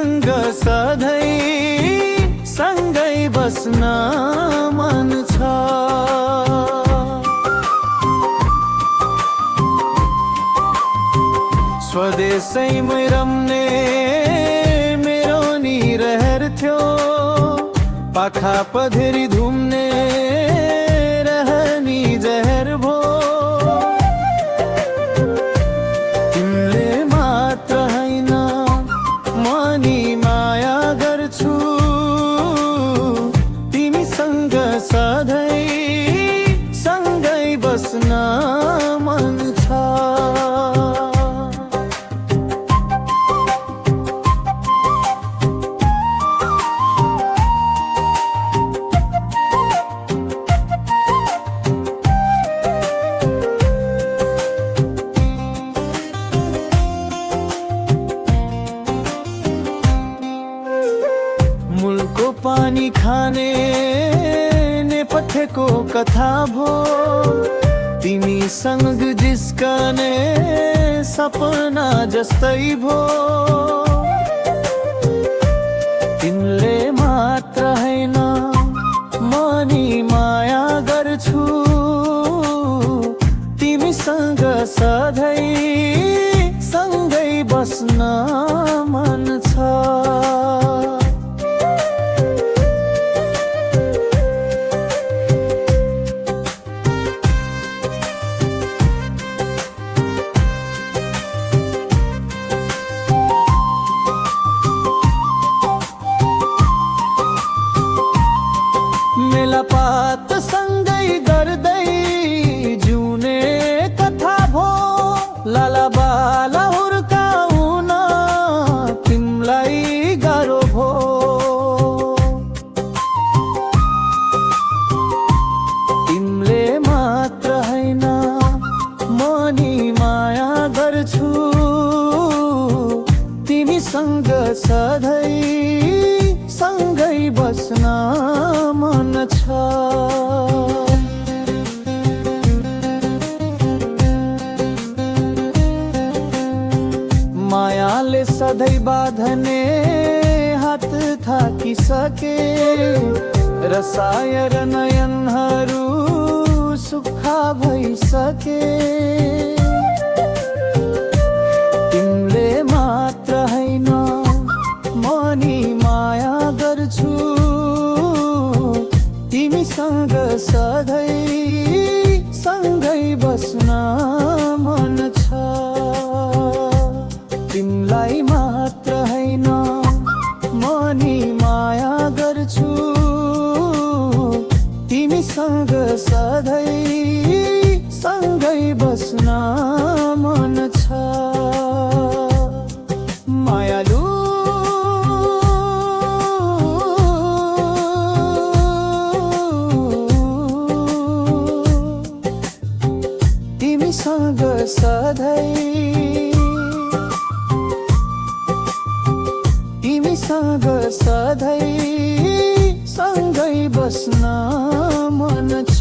सँग सधैँ सँगै बस्न मन छ। स्वदेशैमै रम्ने मेरो नि रहर थियो, पाखा पधेरी घुम्ने रहनी जहर भो। तिमीले मात्र हैन म नि माया गर्छु, तिमीसँग सधैँ सँगै बस्न मन छ। मूलको पानी खाने नेपथ्यको कथा भो, तिमीसँग जिस्कने सपना जस्तै भो। तिमीले मात्र हैन म नि माया गर्छु, तिमीसँग सधैँ सँगै बस्न मन छ। मेलापात सँगै गर्दै जिउने कथा भो, लालाबाला हुर्काउन तिमीलाई गाह्रो भो। तिमीले मात्र हैन म नि माया गर्छु, तिमीसँग सधैँ सँगै बस्न मन छ। मायाले सधैँ बाँध्ने हात थाकिसके, रसायर नयनहरू सुक्खा भइसके। तिमीले मात्र हैन म नि माया गर्छु, तिमीसँग सधैँ सँगै बस्न मन छ। तिमीलाई मात्र हैन म नि माया गर्छु, तिमीसँग सधैँ सँगै बस्न मन छ। मायालु तिमीसँग सधैँ, तिमीसँग सधैँ सँगै बस्न मन छ।